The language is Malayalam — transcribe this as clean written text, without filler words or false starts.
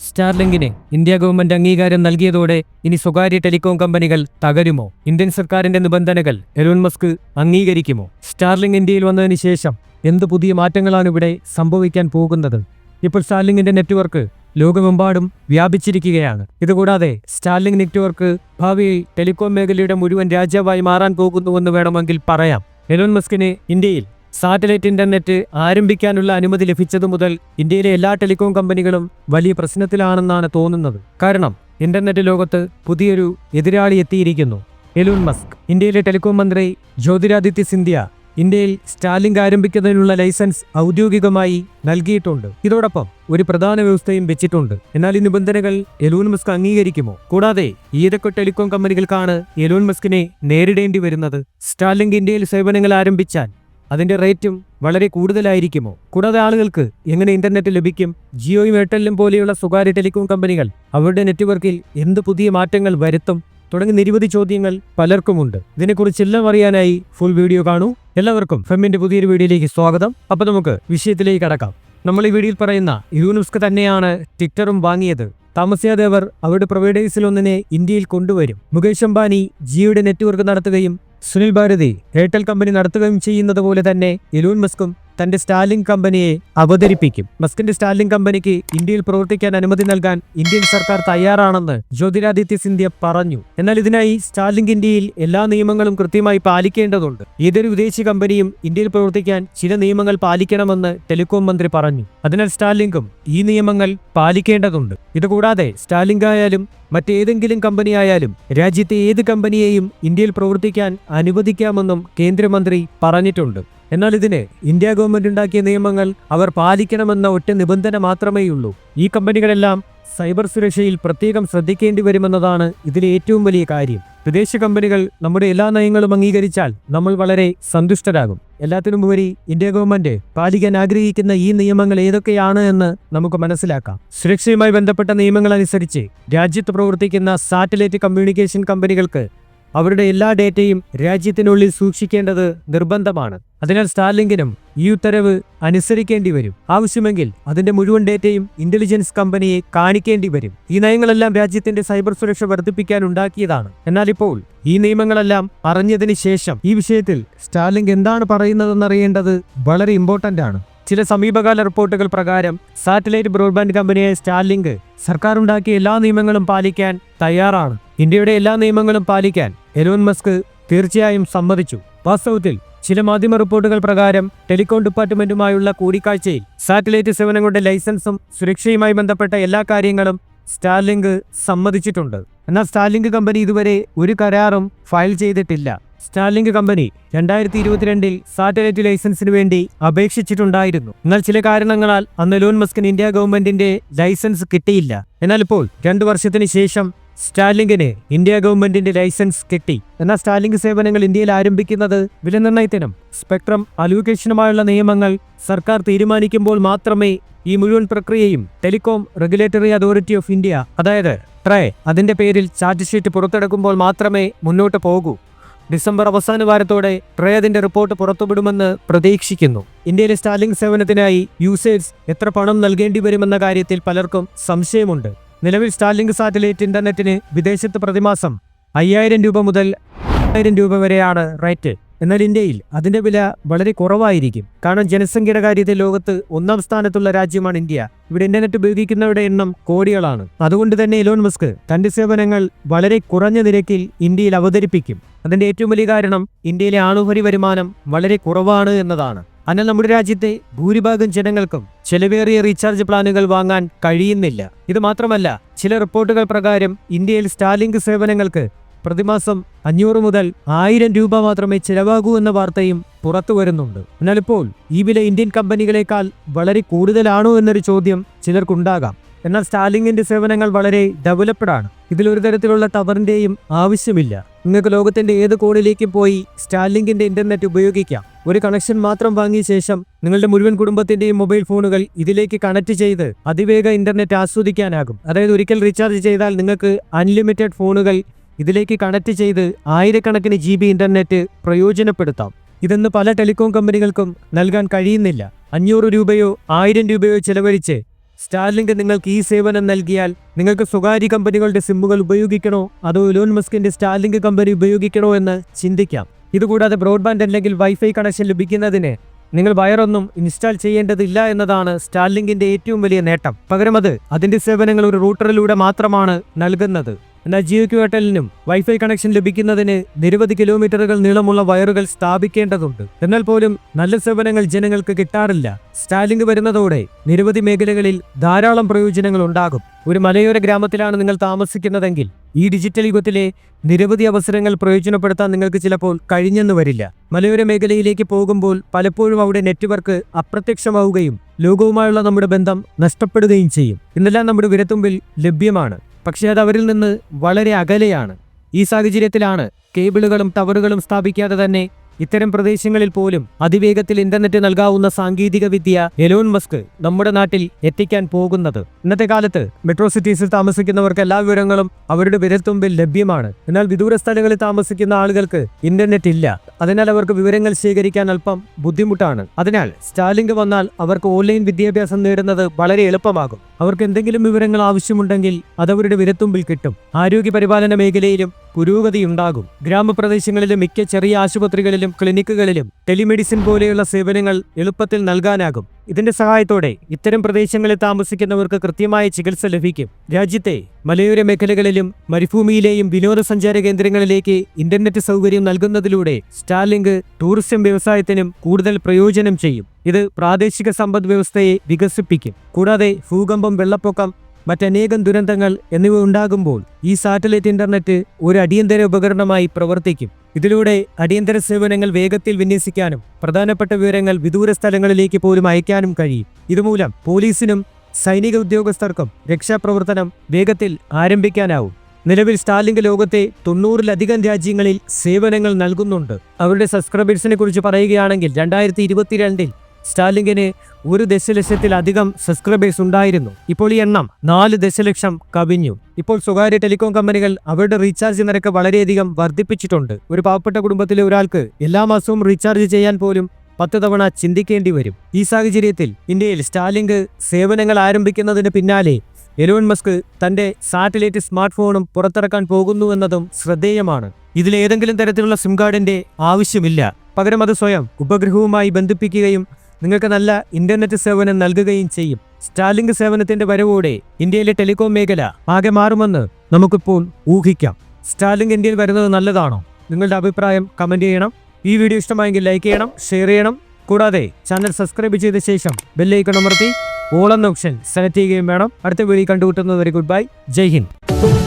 സ്റ്റാർലിങ്കിന് ഇന്ത്യ ഗവൺമെന്റ് അംഗീകാരം നൽകിയതോടെ ഇനി സ്വകാര്യ ടെലികോം കമ്പനികൾ തകരുമോ? ഇന്ത്യൻ സർക്കാരിന്റെ നിബന്ധനകൾ എലോൺ മസ്ക് അംഗീകരിക്കുമോ? സ്റ്റാർലിങ്ക് ഇന്ത്യയിൽ വന്നതിന് ശേഷം എന്ത് പുതിയ മാറ്റങ്ങളാണ് ഇവിടെ സംഭവിക്കാൻ പോകുന്നത്? ഇപ്പോൾ സ്റ്റാർലിങ്കിന്റെ നെറ്റ്വർക്ക് ലോകമെമ്പാടും വ്യാപിച്ചിരിക്കുകയാണ്. ഇതുകൂടാതെ സ്റ്റാർലിങ്ക് നെറ്റ്വർക്ക് ഭാവിയിൽ ടെലികോം മേഖലയുടെ മുഴുവൻ രാജാവായി മാറാൻ പോകുന്നുവെന്ന് വേണമെങ്കിൽ പറയാം. എലോൺ മസ്കിന് ഇന്ത്യയിൽ സാറ്റലൈറ്റ് ഇന്റർനെറ്റ് ആരംഭിക്കാനുള്ള അനുമതി ലഭിച്ചതു മുതൽ ഇന്ത്യയിലെ എല്ലാ ടെലികോം കമ്പനികളും വലിയ പ്രശ്നത്തിലാണെന്നാണ് തോന്നുന്നത്. കാരണം ഇന്റർനെറ്റ് ലോകത്ത് പുതിയൊരു എതിരാളി എത്തിയിരിക്കുന്നു. Elon Musk. ഇന്ത്യയിലെ ടെലികോം മന്ത്രി ജ്യോതിരാദിത്യ സിന്ധ്യ ഇന്ത്യയിൽ സ്റ്റാർലിങ്ക് ആരംഭിക്കുന്നതിനുള്ള ലൈസൻസ് ഔദ്യോഗികമായി നൽകിയിട്ടുണ്ട്. ഇതോടൊപ്പം ഒരു പ്രധാന വ്യവസ്ഥയും വെച്ചിട്ടുണ്ട്. എന്നാൽ ഈ നിബന്ധനകൾ എലോൺ മസ്ക് അംഗീകരിക്കുമോ? കൂടാതെ ഏതൊക്കെ ടെലികോം കമ്പനികൾക്കാണ് എലോൺ മസ്കിനെ നേരിടേണ്ടി വരുന്നത്? സ്റ്റാർലിങ്ക് ഇന്ത്യയിൽ സേവനങ്ങൾ ആരംഭിച്ചാൽ അതിന്റെ റേറ്റും വളരെ കൂടുതലായിരിക്കുമോ? കൂടാതെ ആളുകൾക്ക് എങ്ങനെ ഇന്റർനെറ്റ് ലഭിക്കും? ജിയോയും എയർടെല്ലും പോലെയുള്ള സ്വകാര്യ ടെലികോം കമ്പനികൾ അവരുടെ നെറ്റ്വർക്കിൽ എന്ത് പുതിയ മാറ്റങ്ങൾ വരുത്തും? തുടങ്ങി നിരവധി ചോദ്യങ്ങൾ പലർക്കുമുണ്ട്. ഇതിനെക്കുറിച്ചെല്ലാം അറിയാനായി ഫുൾ വീഡിയോ കാണൂ. എല്ലാവർക്കും ഫെമ്മിന്റെ പുതിയൊരു വീഡിയോയിലേക്ക് സ്വാഗതം. അപ്പോൾ നമുക്ക് വിഷയത്തിലേക്ക് കടക്കാം. നമ്മൾ ഈ വീഡിയോയിൽ പറയുന്ന എലോൺ മസ്ക് തന്നെയാണ് ട്വിറ്ററും വാങ്ങിയത്. താമസിയാതെ അവർ അവരുടെ പ്രൊവൈഡേഴ്സിലൊന്നിനെ ഇന്ത്യയിൽ കൊണ്ടുവരും. മുകേഷ് അംബാനി ജിയോയുടെ നെറ്റ്വർക്ക് നടത്തുകയും സുനിൽ ഭാരതി എയർടെൽ കമ്പനി നടത്തുകയും ചെയ്യുന്നത് പോലെ തന്നെ എലോൺ മസ്കും തന്റെ സ്റ്റാർലിങ്ക് കമ്പനിയെ അവതരിപ്പിക്കും. മസ്കിന്റെ സ്റ്റാർലിങ്ക് കമ്പനിക്ക് ഇന്ത്യയിൽ പ്രവർത്തിക്കാൻ അനുമതി നൽകാൻ ഇന്ത്യൻ സർക്കാർ തയ്യാറാണെന്ന് ജ്യോതിരാദിത്യ സിന്ധ്യ പറഞ്ഞു. എന്നാൽ ഇതിനായി സ്റ്റാർലിങ്ക് ഇന്ത്യയിൽ എല്ലാ നിയമങ്ങളും കൃത്യമായി പാലിക്കേണ്ടതുണ്ട്. ഏതൊരു വിദേശി കമ്പനിയും ഇന്ത്യയിൽ പ്രവർത്തിക്കാൻ ചില നിയമങ്ങൾ പാലിക്കണമെന്ന് ടെലികോം മന്ത്രി പറഞ്ഞു. അതിനാൽ സ്റ്റാർലിങ്കും ഈ നിയമങ്ങൾ പാലിക്കേണ്ടതുണ്ട്. ഇതുകൂടാതെ സ്റ്റാർലിങ്ക് ആയാലും മറ്റേതെങ്കിലും കമ്പനിയായാലും രാജ്യത്തെ ഏത് കമ്പനിയെയും ഇന്ത്യയിൽ പ്രവർത്തിക്കാൻ അനുവദിക്കാമെന്നും കേന്ദ്രമന്ത്രി പറഞ്ഞിട്ടുണ്ട്. എന്നാൽ ഇതിന് ഇന്ത്യ ഗവൺമെന്റ് ഉണ്ടാക്കിയ നിയമങ്ങൾ അവർ പാലിക്കണമെന്ന ഒറ്റ നിബന്ധന മാത്രമേയുള്ളൂ. ഈ കമ്പനികളെല്ലാം സൈബർ സുരക്ഷയിൽ പ്രത്യേകം ശ്രദ്ധിക്കേണ്ടി വരുമെന്നതാണ് ഇതിലെ ഏറ്റവും വലിയ കാര്യം. വിദേശ കമ്പനികൾ നമ്മുടെ എല്ലാ നയങ്ങളും അംഗീകരിച്ചാൽ നമ്മൾ വളരെ സന്തുഷ്ടരാകും. എല്ലാത്തിനുമുപരി ഇന്ത്യ ഗവൺമെന്റ് പാലിക്കാൻ ആഗ്രഹിക്കുന്ന ഈ നിയമങ്ങൾ ഏതൊക്കെയാണ് എന്ന് നമുക്ക് മനസ്സിലാക്കാം. സുരക്ഷയുമായി ബന്ധപ്പെട്ട നിയമങ്ങൾ അനുസരിച്ച് രാജ്യത്ത് പ്രവർത്തിക്കുന്ന സാറ്റലൈറ്റ് കമ്മ്യൂണിക്കേഷൻ കമ്പനികൾക്ക് അവരുടെ എല്ലാ ഡേറ്റയും രാജ്യത്തിനുള്ളിൽ സൂക്ഷിക്കേണ്ടത് നിർബന്ധമാണ്. അതിനാൽ സ്റ്റാർലിങ്കിനും ഈ ഉത്തരവ് അനുസരിക്കേണ്ടി വരും. ആവശ്യമെങ്കിൽ അതിന്റെ മുഴുവൻ ഡേറ്റയും ഇന്റലിജൻസ് കമ്പനിയെ കാണിക്കേണ്ടി വരും. ഈ നയങ്ങളെല്ലാം രാജ്യത്തിന്റെ സൈബർ സുരക്ഷ വർദ്ധിപ്പിക്കാൻ ഉണ്ടാക്കിയതാണ്. എന്നാൽ ഇപ്പോൾ ഈ നിയമങ്ങളെല്ലാം അറിഞ്ഞതിന് ശേഷം ഈ വിഷയത്തിൽ സ്റ്റാർലിങ്ക് എന്താണ് പറയുന്നതെന്നറിയേണ്ടത് വളരെ ഇമ്പോർട്ടന്റ് ആണ്. ചില സമീപകാല റിപ്പോർട്ടുകൾ പ്രകാരം സാറ്റലൈറ്റ് ബ്രോഡ്ബാൻഡ് കമ്പനിയായ സ്റ്റാർലിങ്ക് സർക്കാർ ഉണ്ടാക്കിയ എല്ലാ നിയമങ്ങളും പാലിക്കാൻ തയ്യാറാണ്. ഇന്ത്യയുടെ എല്ലാ നിയമങ്ങളും പാലിക്കാൻ എലോൺ മസ്ക് തീർച്ചയായും സമ്മതിച്ചു. വാസ്തവത്തിൽ ചില മാധ്യമ റിപ്പോർട്ടുകൾ പ്രകാരം ടെലികോം ഡിപ്പാർട്ട്മെന്റുമായുള്ള കൂടിക്കാഴ്ചയിൽ സാറ്റലൈറ്റ് സേവനങ്ങളുടെ ലൈസൻസും സുരക്ഷയുമായി ബന്ധപ്പെട്ട എല്ലാ കാര്യങ്ങളും സ്റ്റാർലിങ്ക് സമ്മതിച്ചിട്ടുണ്ട്. എന്നാൽ സ്റ്റാർലിങ്ക് കമ്പനി ഇതുവരെ ഒരു കരാറും ഫയൽ ചെയ്തിട്ടില്ല. സ്റ്റാർലിങ്ക് കമ്പനി 2022 സാറ്റലൈറ്റ് ലൈസൻസിന് വേണ്ടി അപേക്ഷിച്ചിട്ടുണ്ടായിരുന്നു. എന്നാൽ ചില കാരണങ്ങളാൽ അന്ന് എലോൺ മസ്കിന് ഇന്ത്യ ഗവൺമെന്റിന്റെ ലൈസൻസ് കിട്ടിയില്ല. എന്നാൽ ഇപ്പോൾ 2 വർഷത്തിന് ശേഷം സ്റ്റാർലിങ്കിന് ഇന്ത്യ ഗവൺമെന്റിന്റെ ലൈസൻസ് കിട്ടി. എന്നാൽ സ്റ്റാർലിങ്ക് സേവനങ്ങൾ ഇന്ത്യയിൽ ആരംഭിക്കുന്നത് വിലനിർണ്ണയത്തിനും സ്പെക്ട്രം അലോക്കേഷനുമായുള്ള നിയമങ്ങൾ സർക്കാർ തീരുമാനിക്കുമ്പോൾ മാത്രമേ ഈ മുഴുവൻ പ്രക്രിയയും telecom regulatory authority of India, അതായത് ട്രേ, അതിന്റെ പേരിൽ ചാർട്ട് ഷീറ്റ് പുറത്തെടുക്കുമ്പോൾ മാത്രമേ മുന്നോട്ട് പോകൂ. ഡിസംബർ അവസാന വാരത്തോടെ ട്രേ അതിന്റെ റിപ്പോർട്ട് പുറത്തുവിടുമെന്ന് പ്രതീക്ഷിക്കുന്നു. ഇന്ത്യയിലെ സ്റ്റാർലിങ്ക് സേവനത്തിനായി യൂസേഴ്സ് എത്ര പണം നൽകേണ്ടി വരുമെന്ന കാര്യത്തിൽ പലർക്കും സംശയമുണ്ട്. നിലവിൽ സ്റ്റാർലിങ്ക് സാറ്റലൈറ്റ് ഇന്റർനെറ്റിന് വിദേശത്ത് പ്രതിമാസം 5000 രൂപ മുതൽ 1000 രൂപ വരെയാണ് റേറ്റ്. എന്നാൽ ഇന്ത്യയിൽ അതിന്റെ വില വളരെ കുറവായിരിക്കും. കാരണം ജനസംഖ്യയുടെ കാര്യത്തിൽ ലോകത്ത് 1ാം സ്ഥാനത്തുള്ള രാജ്യമാണ് ഇന്ത്യ. ഇവിടെ ഇന്റർനെറ്റ് ഉപയോഗിക്കുന്നവരുടെ എണ്ണം കോടികളാണ്. അതുകൊണ്ട് തന്നെ എലോൺ മസ്ക് തന്റെ സേവനങ്ങൾ വളരെ കുറഞ്ഞ നിരക്കിൽ ഇന്ത്യയിൽ അവതരിപ്പിക്കും. അതിന്റെ ഏറ്റവും വലിയ കാരണം ഇന്ത്യയിലെ ആളുഹരി വരുമാനം വളരെ കുറവാണ് എന്നതാണ്. എന്നാൽ നമ്മുടെ രാജ്യത്തെ ഭൂരിഭാഗം ജനങ്ങൾക്കും ചെലവേറിയ റീചാർജ് പ്ലാനുകൾ വാങ്ങാൻ കഴിയുന്നില്ല. ഇത് മാത്രമല്ല, ചില റിപ്പോർട്ടുകൾ പ്രകാരം ഇന്ത്യയിൽ സ്റ്റാർലിങ്ക് സേവനങ്ങൾക്ക് പ്രതിമാസം 500 മുതൽ 1000 രൂപ മാത്രമേ ചിലവാകൂ എന്ന വാർത്തയും പുറത്തു വരുന്നുണ്ട്. എന്നാൽ ഇപ്പോൾ ഈ വില ഇന്ത്യൻ കമ്പനികളെക്കാൾ വളരെ കൂടുതലാണോ എന്നൊരു ചോദ്യം ചിലർക്കുണ്ടാകാം. എന്നാൽ സ്റ്റാർലിങ്കിന്റെ സേവനങ്ങൾ വളരെ ഡെവലപ്ഡ് ആണ്. ഇതിലൊരു തരത്തിലുള്ള ടവറിന്റെയും ആവശ്യമില്ല. നിങ്ങൾക്ക് ലോകത്തിന്റെ ഏത് കോണിലേക്കും പോയി സ്റ്റാർലിങ്കിന്റെ ഇന്റർനെറ്റ് ഉപയോഗിക്കാം. ഒരു കണക്ഷൻ മാത്രം വാങ്ങിയ ശേഷം നിങ്ങളുടെ മുഴുവൻ കുടുംബത്തിന്റെയും മൊബൈൽ ഫോണുകൾ ഇതിലേക്ക് കണക്ട് ചെയ്ത് അതിവേഗ ഇന്റർനെറ്റ് ആസ്വദിക്കാനാകും. അതായത് ഒരിക്കൽ റീചാർജ് ചെയ്താൽ നിങ്ങൾക്ക് അൺലിമിറ്റഡ് ഫോണുകൾ ഇതിലേക്ക് കണക്ട് ചെയ്ത് ആയിരക്കണക്കിന് GB ഇന്റർനെറ്റ് പ്രയോജനപ്പെടുത്താം. ഇതെന്ന് പല ടെലികോം കമ്പനികൾക്കും നൽകാൻ കഴിയുന്നില്ല. 500 രൂപയോ 1000 രൂപയോ ചെലവഴിച്ച് സ്റ്റാർലിങ്ക് നിങ്ങൾക്ക് ഈ സേവനം നൽകിയാൽ നിങ്ങൾക്ക് സ്വകാര്യ കമ്പനികളുടെ സിമ്മുകൾ ഉപയോഗിക്കണോ അതോ എലോൺ മസ്കിന്റെ സ്റ്റാർലിങ്ക് കമ്പനി ഉപയോഗിക്കണോ എന്ന് ചിന്തിക്കാം. ഇതുകൂടാതെ ബ്രോഡ്ബാൻഡ് അല്ലെങ്കിൽ വൈഫൈ കണക്ഷൻ ലഭിക്കുന്നതിന് നിങ്ങൾ വയറൊന്നും ഇൻസ്റ്റാൾ ചെയ്യേണ്ടതില്ല എന്നതാണ് സ്റ്റാർലിങ്കിന്റെ ഏറ്റവും വലിയ നേട്ടം. പകരം അതിന്റെ സേവനങ്ങൾ ഒരു റൂട്ടറിലൂടെ മാത്രമാണ് നൽകുന്നത്. എന്നാൽ ജിയോ എയർടെലിനും വൈഫൈ കണക്ഷൻ ലഭിക്കുന്നതിന് നിരവധി കിലോമീറ്ററുകൾ നീളമുള്ള വയറുകൾ സ്ഥാപിക്കേണ്ടതുണ്ട്. എന്നാൽ പോലും നല്ല സേവനങ്ങൾ ജനങ്ങൾക്ക് കിട്ടാറില്ല. സ്റ്റാർലിങ്ക് വരുന്നതോടെ നിരവധി മേഖലകളിൽ ധാരാളം പ്രയോജനങ്ങൾ ഉണ്ടാകും. ഒരു മലയോര ഗ്രാമത്തിലാണ് നിങ്ങൾ താമസിക്കുന്നതെങ്കിൽ ഈ ഡിജിറ്റൽ യുഗത്തിലെ നിരവധി അവസരങ്ങൾ പ്രയോജനപ്പെടുത്താൻ നിങ്ങൾക്ക് ചിലപ്പോൾ കഴിഞ്ഞെന്ന് വരില്ല. മലയോര മേഖലയിലേക്ക് പോകുമ്പോൾ പലപ്പോഴും അവിടെ നെറ്റ്വർക്ക് അപ്രത്യക്ഷമാവുകയും ലോകവുമായുള്ള നമ്മുടെ ബന്ധം നഷ്ടപ്പെടുകയും ചെയ്യും. ഇന്നെല്ലാം നമ്മുടെ വിരൽത്തുമ്പിൽ ലഭ്യമാണ്, പക്ഷേ അത് അവരിൽ നിന്ന് വളരെ അകലെയാണ്. ഈ സാഹചര്യത്തിലാണ് കേബിളുകളും ടവറുകളും സ്ഥാപിക്കാതെ തന്നെ ഇത്തരം പ്രദേശങ്ങളിൽ പോലും അതിവേഗത്തിൽ ഇന്റർനെറ്റ് നൽകാവുന്ന സാങ്കേതിക വിദ്യ എലോൺ മസ്ക് നമ്മുടെ നാട്ടിൽ എത്തിക്കാൻ പോകുന്നത്. ഇന്നത്തെ കാലത്ത് മെട്രോ സിറ്റീസിൽ താമസിക്കുന്നവർക്ക് എല്ലാ വിവരങ്ങളും അവരുടെ വിരൽത്തുമ്പിൽ ലഭ്യമാണ്. എന്നാൽ വിദൂര സ്ഥലങ്ങളിൽ താമസിക്കുന്ന ആളുകൾക്ക് ഇന്റർനെറ്റ് ഇല്ല. അതിനാൽ അവർക്ക് വിവരങ്ങൾ ശേഖരിക്കാൻ അല്പം ബുദ്ധിമുട്ടാണ്. അതിനാൽ സ്റ്റാർലിങ്ക് വന്നാൽ അവർക്ക് ഓൺലൈൻ വിദ്യാഭ്യാസം നേടുന്നത് വളരെ എളുപ്പമാകും. അവർക്ക് എന്തെങ്കിലും വിവരങ്ങൾ ആവശ്യമുണ്ടെങ്കിൽ അതവരുടെ വിരൽത്തുമ്പിൽ കിട്ടും. ആരോഗ്യ പരിപാലന മേഖലയിലും പുരോഗതിയുണ്ടാകും. ഗ്രാമപ്രദേശങ്ങളിലെ മിക്ക ചെറിയ ആശുപത്രികളിലും ക്ലിനിക്കുകളിലും ടെലിമെഡിസിൻ പോലെയുള്ള സേവനങ്ങൾ എളുപ്പത്തിൽ നൽകാനാകും. ഇതിന്റെ സഹായത്തോടെ ഇത്തരം പ്രദേശങ്ങളിൽ താമസിക്കുന്നവർക്ക് കൃത്യമായ ചികിത്സ ലഭിക്കും. രാജ്യത്തെ മലയോര മേഖലകളിലും മരുഭൂമിയിലെയും വിനോദസഞ്ചാര കേന്ദ്രങ്ങളിലേക്ക് ഇന്റർനെറ്റ് സൗകര്യം നൽകുന്നതിലൂടെ സ്റ്റാർലിങ്ക് ടൂറിസം വ്യവസായത്തിനും കൂടുതൽ പ്രയോജനം ചെയ്യും. ഇത് പ്രാദേശിക സമ്പദ് വ്യവസ്ഥയെ വികസിപ്പിക്കും. കൂടാതെ ഭൂകമ്പം, വെള്ളപ്പൊക്കം, മറ്റനേകം ദുരന്തങ്ങൾ എന്നിവ ഉണ്ടാകുമ്പോൾ ഈ സാറ്റലൈറ്റ് ഇന്റർനെറ്റ് ഒരു അടിയന്തര ഉപകരണമായി പ്രവർത്തിക്കും. ഇതിലൂടെ അടിയന്തര സേവനങ്ങൾ വേഗത്തിൽ വിന്യസിക്കാനും പ്രധാനപ്പെട്ട വിവരങ്ങൾ വിദൂര സ്ഥലങ്ങളിലേക്ക് പോലും അയക്കാനും കഴിയും. ഇതുമൂലം പോലീസിനും സൈനിക ഉദ്യോഗസ്ഥർക്കും രക്ഷാപ്രവർത്തനം വേഗത്തിൽ ആരംഭിക്കാനാവും. നിലവിൽ സ്റ്റാർലിങ്ക് ലോകത്തെ 90-ലധികം രാജ്യങ്ങളിൽ സേവനങ്ങൾ നൽകുന്നുണ്ട്. അവരുടെ സബ്സ്ക്രൈബേഴ്സിനെ കുറിച്ച് പറയുകയാണെങ്കിൽ 2022 സ്റ്റാർലിങ്കിന് 1 ദശലക്ഷത്തിലധികം സബ്സ്ക്രൈബേഴ്സ് ഉണ്ടായിരുന്നു. ഇപ്പോൾ ഈ എണ്ണം 4 ദശലക്ഷം കവിഞ്ഞു. ഇപ്പോൾ സ്വകാര്യ ടെലികോം കമ്പനികൾ അവരുടെ റീചാർജ് നിരക്ക് വളരെയധികം വർദ്ധിപ്പിച്ചിട്ടുണ്ട്. ഒരു പാവപ്പെട്ട കുടുംബത്തിലെ ഒരാൾക്ക് എല്ലാ മാസവും റീചാർജ് ചെയ്യാൻ പോലും 10 തവണ ചിന്തിക്കേണ്ടി വരും. ഈ സാഹചര്യത്തിൽ ഇന്ത്യയിൽ സ്റ്റാർലിങ്ക് സേവനങ്ങൾ ആരംഭിക്കുന്നതിന് പിന്നാലെ എലോൺ മസ്ക് തന്റെ സാറ്റലൈറ്റ് സ്മാർട്ട് ഫോണും പുറത്തിറക്കാൻ പോകുന്നുവെന്നതും ശ്രദ്ധേയമാണ്. ഇതിലേതെങ്കിലും തരത്തിലുള്ള സിം കാർഡിന്റെ ആവശ്യമില്ല. പകരം അത് സ്വയം ഉപഗ്രഹവുമായി ബന്ധിപ്പിക്കുകയും നിങ്ങൾക്ക് നല്ല ഇന്റർനെറ്റ് സേവനം നൽകുകയും ചെയ്യും. സ്റ്റാർലിങ്ക് സേവനത്തിന്റെ വരവോടെ ഇന്ത്യയിലെ ടെലികോം മേഖല ആകെ മാറുമെന്ന് നമുക്കിപ്പോൾ ഊഹിക്കാം. സ്റ്റാർലിങ്ക് ഇന്ത്യയിൽ വരുന്നത് നല്ലതാണോ? നിങ്ങളുടെ അഭിപ്രായം കമന്റ് ചെയ്യണം. ഈ വീഡിയോ ഇഷ്ടമായെങ്കിൽ ലൈക്ക് ചെയ്യണം, ഷെയർ ചെയ്യണം. കൂടാതെ ചാനൽ സബ്സ്ക്രൈബ് ചെയ്ത ശേഷം ബെല്ലൈക്കൺ അമർത്തി ഓൾ എന്ന ഓപ്ഷൻ സെലക്ട് ചെയ്യുകയും വേണം. അടുത്ത വീഡിയോ കണ്ടുമുട്ടുന്നതുവരെ ഗുഡ് ബൈ. ജയ് ഹിന്ദ്.